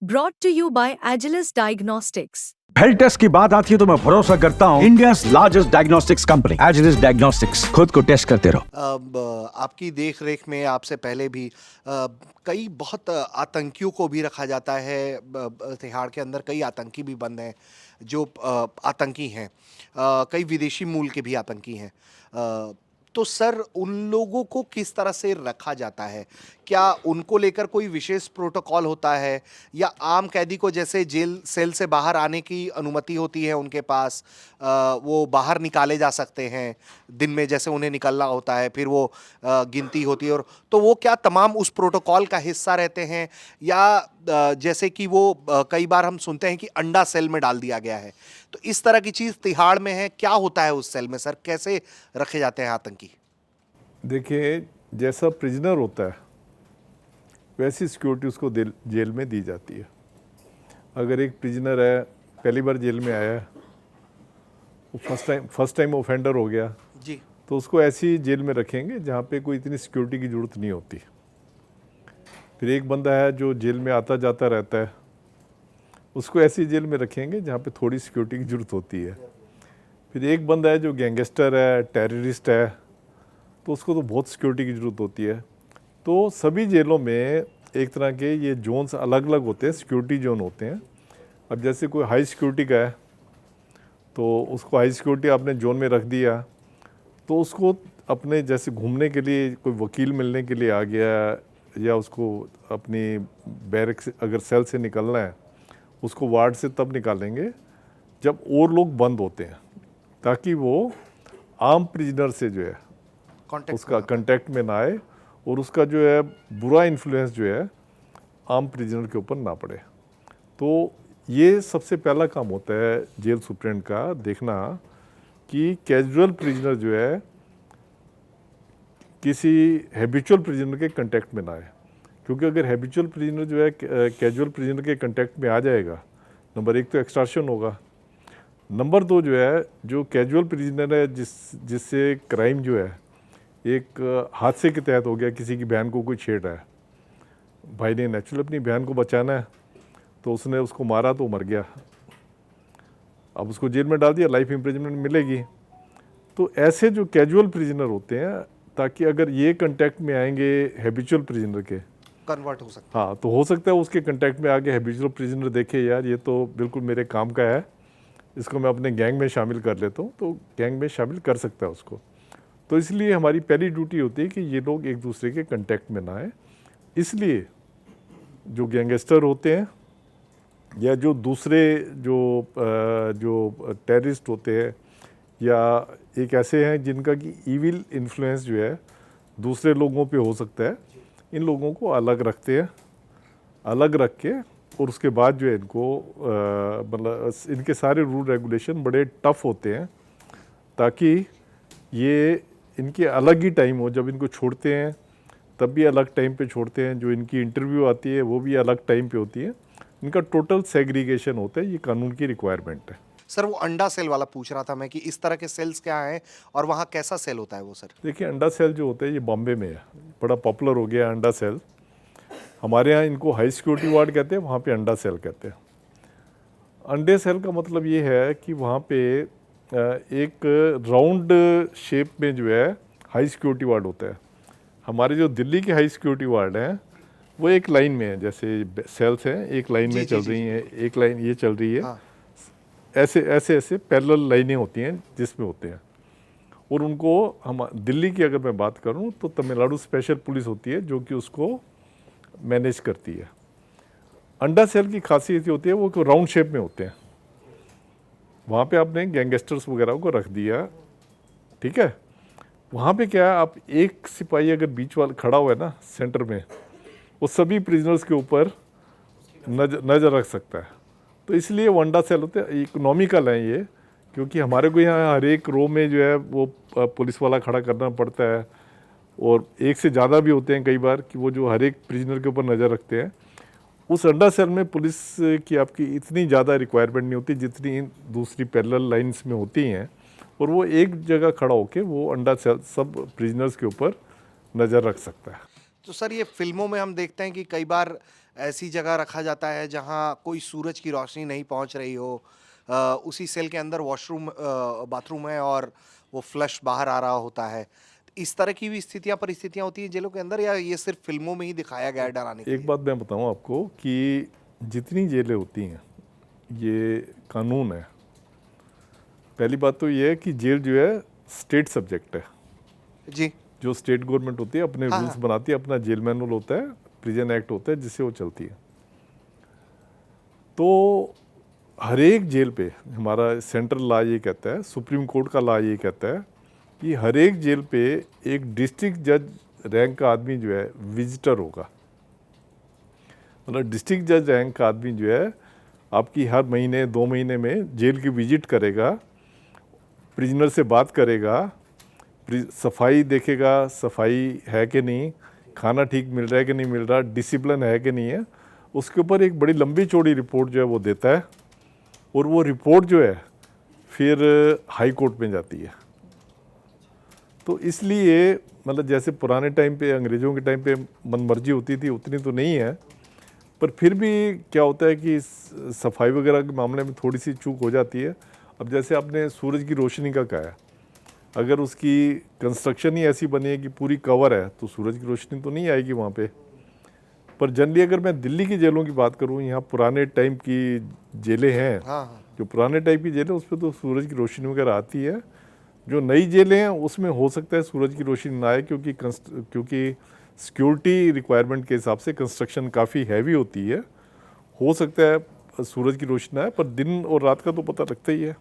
brought to you by Agilus Diagnostics. Health test की बात आती है तो मैं भरोसा करता हूँ India's largest diagnostics company Agilus Diagnostics. खुद को टेस्ट करते रहो। अब आपकी देख रेख में आपसे पहले भी कई बहुत आतंकियों को भी रखा जाता है। तिहाड़ के अंदर कई आतंकी भी बंद हैं जो आतंकी हैं। कई विदेशी मूल के भी आतंकी हैं। तो सर, उन लोगों को किस तरह से रखा जाता है? क्या उनको लेकर कोई विशेष प्रोटोकॉल होता है, या आम कैदी को जैसे जेल सेल से बाहर आने की अनुमति होती है उनके पास, वो बाहर निकाले जा सकते हैं दिन में, जैसे उन्हें निकलना होता है, फिर वो गिनती होती है, और तो वो क्या तमाम उस प्रोटोकॉल का हिस्सा रहते हैं, या जैसे कि वो कई बार हम सुनते हैं कि अंडा सेल में डाल दिया गया है, तो इस तरह की चीज़ तिहाड़ में है? क्या होता है उस सेल में सर? कैसे रखे जाते हैं आतंकी? देखिए, जैसा प्रिजनर होता है वैसी सिक्योरिटी उसको जेल में दी जाती है। अगर एक प्रिजनर है, पहली बार जेल में आया है, वो फर्स्ट टाइम ऑफेंडर हो गया जी, तो उसको ऐसी जेल में रखेंगे जहाँ पे कोई इतनी सिक्योरिटी की ज़रूरत नहीं होती। फिर एक बंदा है जो जेल में आता जाता रहता है, उसको ऐसी जेल में रखेंगे जहाँ पे थोड़ी सिक्योरिटी की ज़रूरत होती है। फिर एक बंदा है जो गैंगस्टर है, टेररिस्ट है, तो उसको तो बहुत सिक्योरिटी की ज़रूरत होती है। तो सभी जेलों में एक तरह के ये जोन्स अलग अलग होते हैं, सिक्योरिटी जोन होते हैं। अब जैसे कोई हाई सिक्योरिटी का है तो उसको हाई सिक्योरिटी आपने जोन में रख दिया, तो उसको अपने जैसे घूमने के लिए कोई वकील मिलने के लिए आ गया, या उसको अपनी बैरक से अगर सेल से निकलना है, उसको वार्ड से तब निकालेंगे जब और लोग बंद होते हैं, ताकि वो आम प्रिजनर से जो है उसका कांटेक्ट में ना आए, और उसका जो है बुरा इन्फ्लुएंस जो है आम प्रिजनर के ऊपर ना पड़े। तो ये सबसे पहला काम होता है जेल सुप्रेंट का, देखना कि कैजुअल प्रिजनर जो है किसी हैबिचुअल प्रिजनर के कांटेक्ट में ना आए। क्योंकि अगर हैबिचुअल प्रिजनर जो है कैजुअल प्रिजनर के कांटेक्ट में आ जाएगा, नंबर एक तो एक्सटॉर्शन होगा, नंबर दो जो है जो कैजुअल प्रिजनर है जिससे क्राइम जो है एक हादसे के तहत हो गया, किसी की बहन को कोई छेड़ रहा है, भाई ने नेचुरल अपनी बहन को बचाना है तो उसने उसको मारा तो मर गया, अब उसको जेल में डाल दिया, लाइफ इम्प्रिजनमेंट मिलेगी। तो ऐसे जो कैजुअल प्रिजनर होते हैं, ताकि अगर ये कांटेक्ट में आएंगे हैबिचुअल प्रिजनर के, कन्वर्ट हो सकता है। हाँ, तो हो सकता है उसके कांटेक्ट में आके हैबिचुअल प्रिजनर देखे यार ये तो बिल्कुल मेरे काम का है, इसको मैं अपने गैंग में शामिल कर लेता हूँ, तो गैंग में शामिल कर सकता है उसको। तो इसलिए हमारी पहली ड्यूटी होती है कि ये लोग एक दूसरे के कांटेक्ट में ना आए। इसलिए जो गैंगस्टर होते हैं या जो दूसरे जो टेररिस्ट होते हैं, या एक ऐसे हैं जिनका कि ईविल इन्फ्लुएंस जो है दूसरे लोगों पे हो सकता है, इन लोगों को अलग रखते हैं, अलग रख के, और उसके बाद जो है इनको मतलब इनके सारे रूल रेगुलेशन बड़े टफ होते हैं, ताकि ये इनके अलग ही टाइम हो। जब इनको छोड़ते हैं तब भी अलग टाइम पे छोड़ते हैं, जो इनकी इंटरव्यू आती है वो भी अलग टाइम पे होती है, इनका टोटल सेग्रीगेशन होता है, ये कानून की रिक्वायरमेंट है। सर, वो अंडा सेल वाला पूछ रहा था मैं कि इस तरह के सेल्स क्या हैं और वहाँ कैसा सेल होता है वो सर? देखिए, अंडा सेल जो होता है ये बॉम्बे में है, बड़ा पॉपुलर हो गया अंडा सेल। हमारे यहाँ इनको हाई सिक्योरिटी वार्ड कहते हैं, वहाँ पे अंडा सेल कहते हैं। अंडे सेल का मतलब ये है कि वहाँ पे एक राउंड शेप में जो है हाई सिक्योरिटी वार्ड होता है। हमारे जो दिल्ली के हाई सिक्योरिटी वार्ड हैं वो एक लाइन में है, जैसे सेल्स हैं एक लाइन में चल रही हैं, एक लाइन ये चल रही है, हाँ। ऐसे ऐसे ऐसे पैरेलल लाइनें होती हैं जिसमें होते हैं। और उनको हम दिल्ली की अगर मैं बात करूं तो तमिलनाडु स्पेशल पुलिस होती है जो कि उसको मैनेज करती है। अंडा सेल की खासियत ये होती है वो राउंड शेप में होते हैं, वहाँ पे आपने गैंगस्टर्स वगैरह को रख दिया, ठीक है। वहाँ पे क्या है, आप एक सिपाही अगर बीच वाला खड़ा हुआ है ना सेंटर में, वो सभी प्रिजनर्स के ऊपर नज़र रख सकता है। तो इसलिए वो अंडा सेल होते हैं, इकोनॉमिकल हैं ये, क्योंकि हमारे को यहाँ हर एक रो में जो है वो पुलिस वाला खड़ा करना पड़ता है, और एक से ज़्यादा भी होते हैं कई बार कि वो जो हर एक प्रिजनर के ऊपर नज़र रखते हैं। उस अंडा सेल में पुलिस की आपकी इतनी ज़्यादा रिक्वायरमेंट नहीं होती जितनी दूसरी पैरेलल लाइंस में होती हैं, और वो एक जगह खड़ा होकर वो अंडा सेल सब प्रिजनर्स के ऊपर नज़र रख सकता है। तो सर, ये फिल्मों में हम देखते हैं कि कई बार ऐसी जगह रखा जाता है जहां कोई सूरज की रोशनी नहीं पहुंच रही हो, उसी सेल के अंदर वॉशरूम बाथरूम है और वो फ्लश बाहर आ रहा होता है। इस तरह की भी स्थितियां परिस्थितियां होती हैं जेलों के अंदर, या ये सिर्फ फिल्मों में ही दिखाया गया है डराने के एक लिए? बात मैं बताऊं आपको कि जितनी जेलें होती हैं ये कानून है। पहली बात तो ये है कि जेल जो है स्टेट सब्जेक्ट है। जी। जो स्टेट गवर्नमेंट होती है अपने हाँ, रूल्स हाँ। बनाती है, अपना जेल मैनुअल होता है, प्रिजन एक्ट होता है जिससे वो चलती है। तो हर एक जेल पे हमारा सेंट्रल लॉ ये कहता है, सुप्रीम कोर्ट का लॉ ये कहता है कि हर एक जेल पे एक डिस्ट्रिक्ट जज रैंक का आदमी जो है विजिटर होगा। मतलब डिस्ट्रिक्ट जज रैंक का आदमी जो है आपकी हर महीने 2 महीने में जेल की विजिट करेगा, प्रिजनर से बात करेगा, सफाई देखेगा, सफाई है कि नहीं, खाना ठीक मिल रहा है कि नहीं मिल रहा, डिसिप्लिन है कि नहीं है, उसके ऊपर एक बड़ी लंबी चौड़ी रिपोर्ट जो है वो देता है। और वो रिपोर्ट जो है फिर हाई कोर्ट में जाती है। तो इसलिए मतलब जैसे पुराने टाइम पे अंग्रेज़ों के टाइम पे मनमर्जी होती थी उतनी तो नहीं है, पर फिर भी क्या होता है कि सफाई वगैरह के मामले में थोड़ी सी चूक हो जाती है। अब जैसे आपने सूरज की रोशनी का कहा है, अगर उसकी कंस्ट्रक्शन ही ऐसी बनी है कि पूरी कवर है तो सूरज की रोशनी तो नहीं आएगी वहाँ पे। पर जनरली अगर मैं दिल्ली की जेलों की बात करूँ, यहाँ पुराने टाइम की जेलें हैं, हाँ, हाँ। जो पुराने टाइप की जेलें उस पर तो सूरज की रोशनी वगैरह आती है। जो नई जेलें हैं उसमें हो सकता है सूरज की रोशनी ना आए, क्योंकि सिक्योरिटी रिक्वायरमेंट के हिसाब से कंस्ट्रक्शन काफ़ी हैवी होती है। हो सकता है सूरज की रोशनी आए, पर दिन और रात का तो पता लगता ही है।